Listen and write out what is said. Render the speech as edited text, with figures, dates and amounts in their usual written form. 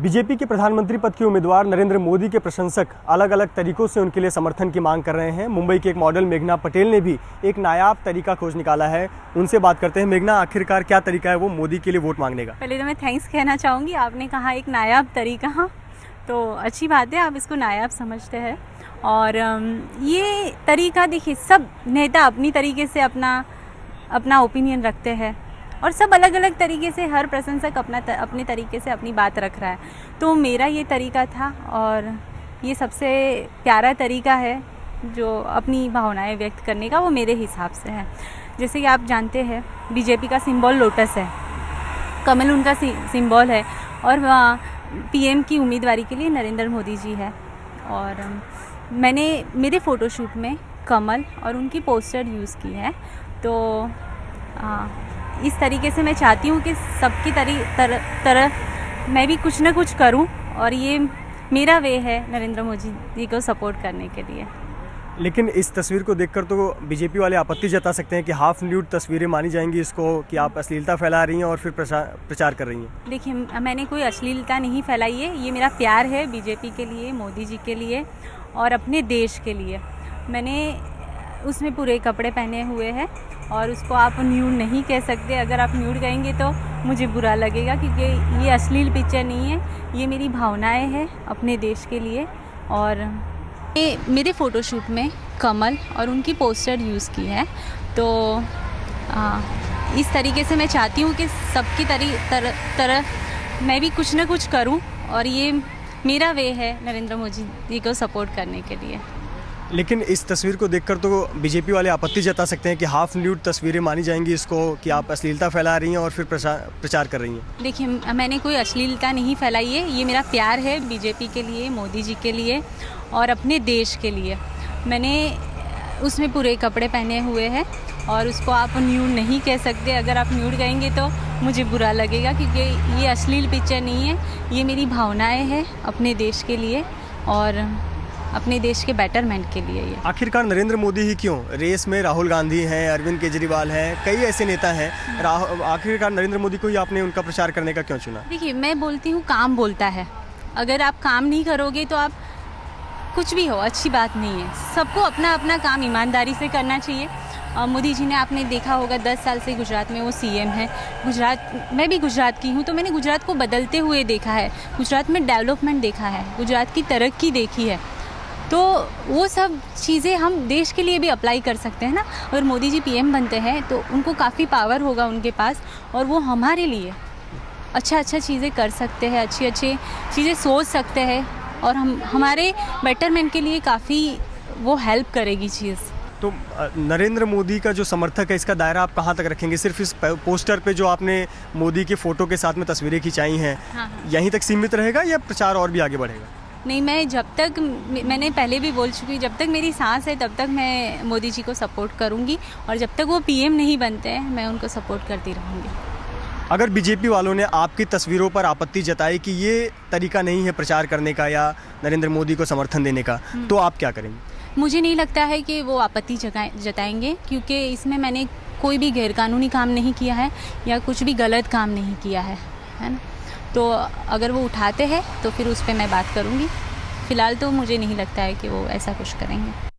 BJP के प्रधानमंत्री पद के उम्मीदवार नरेंद्र मोदी के प्रशंसक अलग अलग तरीकों से उनके लिए समर्थन की मांग कर रहे हैं। मुंबई के एक मॉडल मेघना पटेल ने भी एक नायाब तरीका खोज निकाला है। उनसे बात करते हैं। मेघना, आखिरकार क्या तरीका है वो मोदी के लिए वोट मांगने का? पहले तो मैं थैंक्स कहना चाहूँगी। आपने कहा एक नायाब तरीका, तो अच्छी बात है, आप इसको नायाब समझते हैं। और ये तरीका देखिए, सब नेता अपनी तरीके से अपना ओपिनियन रखते हैं और सब अलग अलग तरीके से, हर प्रशंसक अपने तरीके से अपनी बात रख रहा है। तो मेरा ये तरीका था और ये सबसे प्यारा तरीका है जो अपनी भावनाएं व्यक्त करने का, वो मेरे हिसाब से है। जैसे कि आप जानते हैं, बीजेपी का सिंबल लोटस है, कमल उनका सिंबल है और पीएम की उम्मीदवारी के लिए नरेंद्र मोदी जी है। और मैंने मेरे फ़ोटोशूट में कमल और उनकी पोस्टर यूज़ की है। तो इस तरीके से मैं चाहती हूँ कि सबकी तरह मैं भी कुछ ना कुछ करूँ और ये मेरा वे है नरेंद्र मोदी जी को सपोर्ट करने के लिए। लेकिन इस तस्वीर को देखकर तो बीजेपी वाले आपत्ति जता सकते हैं कि हाफ न्यूड तस्वीरें मानी जाएंगी इसको, कि आप अश्लीलता फैला रही हैं और फिर प्रचार कर रही हैं। देखिए, मैंने कोई अश्लीलता नहीं फैलाई है। ये मेरा प्यार है बीजेपी के लिए, मोदी जी के लिए और अपने देश के लिए। मैंने उसमें पूरे कपड़े पहने हुए हैं और उसको आप न्यूड नहीं कह सकते। अगर आप न्यूड कहेंगे तो मुझे बुरा लगेगा, क्योंकि ये अश्लील पिक्चर नहीं है, ये मेरी भावनाएं हैं अपने देश के लिए। और ये मेरे फ़ोटोशूट में कमल और उनकी पोस्टर यूज़ की है। तो इस तरीके से मैं चाहती हूँ कि सबकी तरह मैं भी कुछ ना कुछ करूँ और ये मेरा वे है नरेंद्र मोदी जी को सपोर्ट करने के लिए। लेकिन इस तस्वीर को देखकर तो बीजेपी वाले आपत्ति जता सकते हैं कि हाफ न्यूड तस्वीरें मानी जाएंगी इसको, कि आप अश्लीलता फैला रही हैं और फिर प्रचार कर रही हैं। देखिए, मैंने कोई अश्लीलता नहीं फैलाई है। ये मेरा प्यार है बीजेपी के लिए, मोदी जी के लिए और अपने देश के लिए। मैंने उसमें पूरे कपड़े पहने हुए हैं और उसको आप न्यूड नहीं कह सकते। अगर आप न्यूड कहेंगे तो मुझे बुरा लगेगा, क्योंकि ये अश्लील पिक्चर नहीं है, ये मेरी भावनाएं हैं अपने देश के लिए और अपने देश के बेटरमेंट के लिए। ये आखिरकार नरेंद्र मोदी ही क्यों? रेस में राहुल गांधी हैं, अरविंद केजरीवाल हैं, कई ऐसे नेता हैं। आखिरकार नरेंद्र मोदी को ही आपने उनका प्रचार करने का क्यों चुना? देखिए, मैं बोलती हूँ काम बोलता है। अगर आप काम नहीं करोगे तो आप कुछ भी हो, अच्छी बात नहीं है। सबको अपना अपना काम ईमानदारी से करना चाहिए। मोदी जी ने, आपने देखा होगा, 10 साल से गुजरात में वो सीएम है। मैं भी गुजरात की हूँ, तो मैंने गुजरात को बदलते हुए देखा है, गुजरात में डेवलपमेंट देखा है, गुजरात की तरक्की देखी है। तो वो सब चीज़ें हम देश के लिए भी अप्लाई कर सकते हैं ना। अगर मोदी जी पीएम बनते हैं तो उनको काफ़ी पावर होगा उनके पास और वो हमारे लिए अच्छा चीज़ें कर सकते हैं, अच्छी चीज़ें सोच सकते हैं और हमारे बेटरमेंट के लिए काफ़ी वो हेल्प करेगी चीज़। तो नरेंद्र मोदी का जो समर्थक है, इसका दायरा आप कहाँ तक रखेंगे? सिर्फ इस पोस्टर पे जो आपने मोदी के फ़ोटो के साथ में तस्वीरें खिंचाई हैं, हाँ। यहीं तक सीमित रहेगा या प्रचार और भी आगे बढ़ेगा? नहीं, मैं जब तक, मैंने पहले भी बोल चुकी, जब तक मेरी सांस है तब तक मैं मोदी जी को सपोर्ट करूंगी और जब तक वो पीएम नहीं बनते हैं मैं उनको सपोर्ट करती रहूंगी। अगर बीजेपी वालों ने आपकी तस्वीरों पर आपत्ति जताई कि ये तरीका नहीं है प्रचार करने का या नरेंद्र मोदी को समर्थन देने का, तो आप क्या करेंगे? मुझे नहीं लगता है कि वो आपत्ति जताएंगे, क्योंकि इसमें मैंने कोई भी गैरकानूनी काम नहीं किया है या कुछ भी गलत काम नहीं किया है ना। तो अगर वो उठाते हैं तो फिर उस पर मैं बात करूँगी। फ़िलहाल तो मुझे नहीं लगता है कि वो ऐसा कुछ करेंगे।